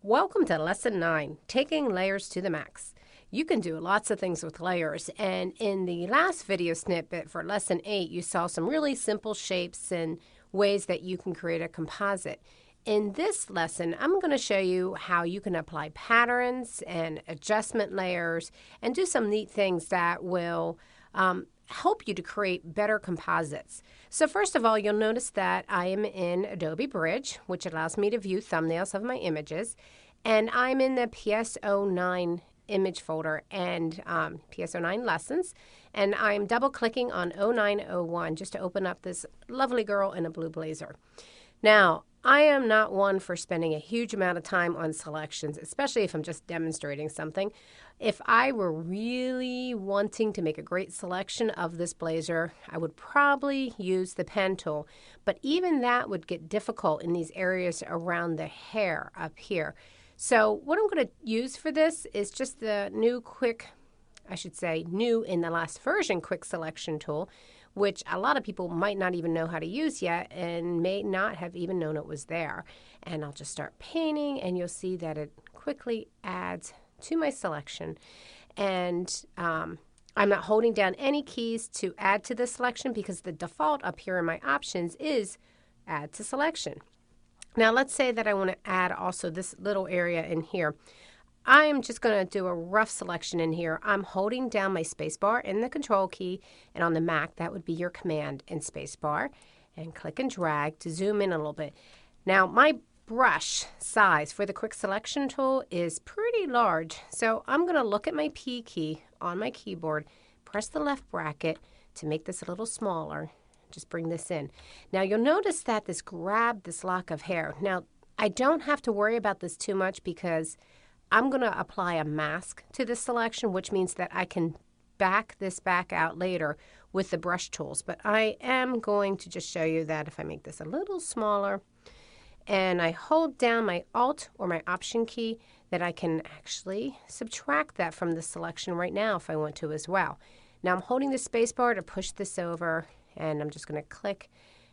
Welcome to Lesson 9, Taking Layers to the Max. You can do lots of things with layers, and in the last video snippet for Lesson 8, you saw some really simple shapes and ways that you can create a composite. In this lesson, I'm going to show you how you can apply patterns and adjustment layers and do some neat things that will help you to create better composites. So first of all, you'll notice that I am in Adobe Bridge, which allows me to view thumbnails of my images, and I'm in the PS09 image folder and PS09 lessons, and I'm double clicking on 0901 just to open up this lovely girl in a blue blazer. Now, I am not one for spending a huge amount of time on selections, especially if I'm just demonstrating something. If I were really wanting to make a great selection of this blazer, I would probably use the pen tool. But even that would get difficult in these areas around the hair up here. So what I'm going to use for this is just the new new in the last version quick selection tool, which a lot of people might not even know how to use yet and may not have even known it was there. And I'll just start painting, and you'll see that it quickly adds to my selection. And I'm not holding down any keys to add to the selection because the default up here in my options is add to selection. Now let's say that I want to add also this little area in here. I am just going to do a rough selection in here. I'm holding down my space bar and the control key, and on the Mac that would be your command and space bar, and click and drag to zoom in a little bit. Now my brush size for the quick selection tool is pretty large, so I'm going to look at my P key on my keyboard, press the left bracket to make this a little smaller, just bring this in. Now you'll notice that this grabbed this lock of hair. Now I don't have to worry about this too much because I'm going to apply a mask to this selection, which means that I can back this back out later with the brush tools. But I am going to just show you that if I make this a little smaller and I hold down my Alt or my Option key, that I can actually subtract that from the selection right now if I want to as well. Now I'm holding the space bar to push this over, and I'm just going to click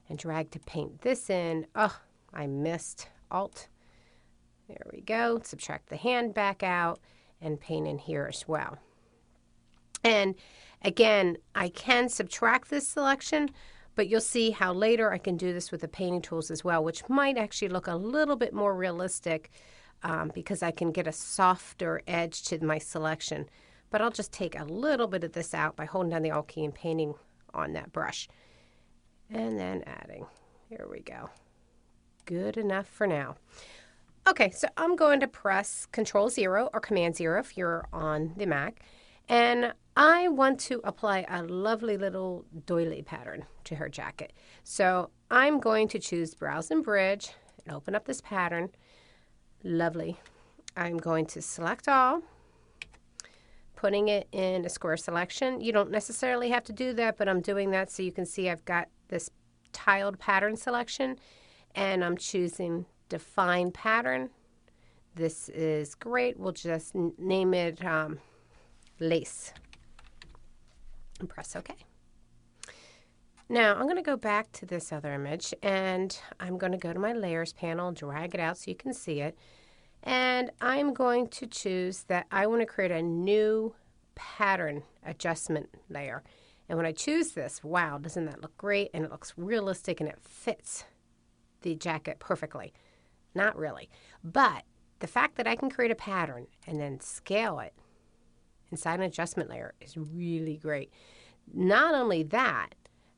and drag to paint this in. Oh, I missed Alt. There we go. Subtract the hand back out and paint in here as well. And again, I can subtract this selection, but you'll see how later I can do this with the painting tools as well, which might actually look a little bit more realistic because I can get a softer edge to my selection. But I'll just take a little bit of this out by holding down the Alt key and painting on that brush. And then adding. Here we go. Good enough for now. Okay, so I'm going to press Control-0 or Command-0 if you're on the Mac, and I want to apply a lovely little doily pattern to her jacket. So I'm going to choose Browse and Bridge and open up this pattern. Lovely. I'm going to select all, putting it in a square selection. You don't necessarily have to do that, but I'm doing that so you can see I've got this tiled pattern selection, and I'm choosing Define Pattern. This is great. We'll just name it Lace and press OK. Now I'm going to go back to this other image, and I'm going to go to my Layers panel, drag it out so you can see it, and I'm going to choose that I want to create a new pattern adjustment layer. And when I choose this, wow, doesn't that look great? And it looks realistic and it fits the jacket perfectly. Not really. But the fact that I can create a pattern and then scale it inside an adjustment layer is really great. Not only that,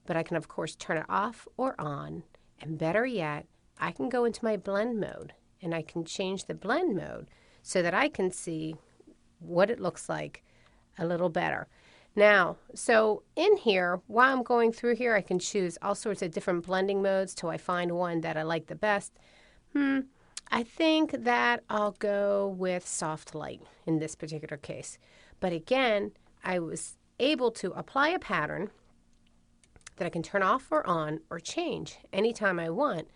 but I can of course turn it off or on, and better yet, I can go into my blend mode and I can change the blend mode so that I can see what it looks like a little better. Now, so in here, while I'm going through here, I can choose all sorts of different blending modes till I find one that I like the best. I think that I'll go with soft light in this particular case. But again, I was able to apply a pattern that I can turn off or on or change anytime I want.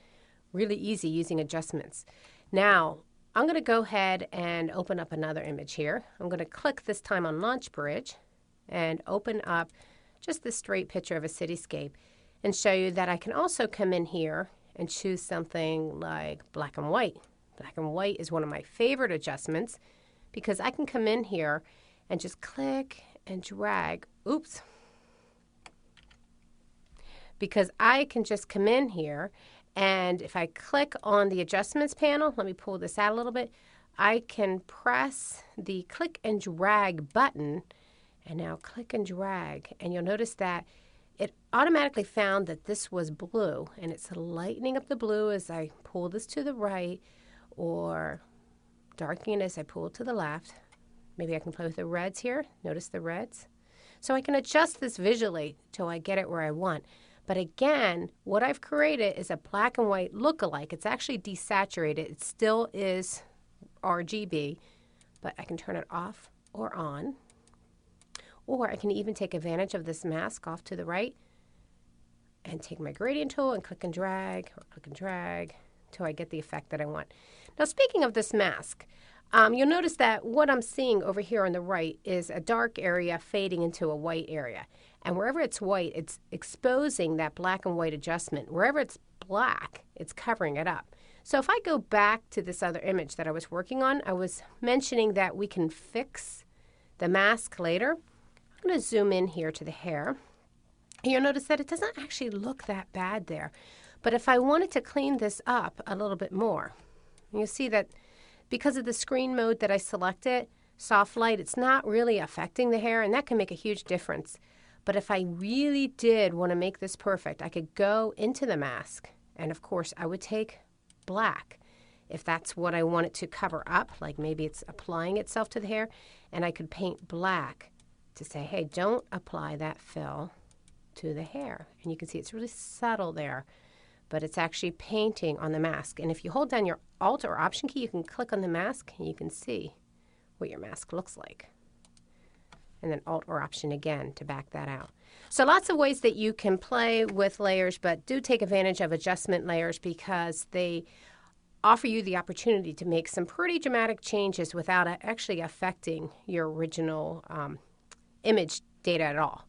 Really easy using adjustments. Now, I'm going to go ahead and open up another image here. I'm going to click this time on Launch Bridge and open up just the straight picture of a cityscape and show you that I can also come in here and choose something like black and white Black and white is one of my favorite adjustments because I can come in here and just click and drag. Oops. Because I can just come in here, and if I click on the adjustments panel, let me pull this out a little bit, I can press the click and drag button, and now click and drag, and you'll notice that it automatically found that this was blue, and it's lightening up the blue as I pull this to the right, or darkening it as I pull it to the left. Maybe I can play with the reds here. Notice the reds. So I can adjust this visually till I get it where I want. But again, what I've created is a black and white look-alike. It's actually desaturated. It still is RGB, but I can turn it off or on. Or I can even take advantage of this mask off to the right and take my gradient tool and click and drag, or click and drag till I get the effect that I want. Now, speaking of this mask, you'll notice that what I'm seeing over here on the right is a dark area fading into a white area. And wherever it's white, it's exposing that black and white adjustment. Wherever it's black, it's covering it up. So if I go back to this other image that I was working on, I was mentioning that we can fix the mask later. I'm going to zoom in here to the hair. You'll notice that it doesn't actually look that bad there. But if I wanted to clean this up a little bit more, you'll see that because of the screen mode that I selected, soft light, it's not really affecting the hair, and that can make a huge difference. But if I really did want to make this perfect, I could go into the mask, and of course I would take black if that's what I want it to cover up, like maybe it's applying itself to the hair, and I could paint black to say, hey, don't apply that fill to the hair. And you can see it's really subtle there, but it's actually painting on the mask. And if you hold down your Alt or Option key, you can click on the mask and you can see what your mask looks like. And then Alt or Option again to back that out. So lots of ways that you can play with layers, but do take advantage of adjustment layers because they offer you the opportunity to make some pretty dramatic changes without actually affecting your original image data at all.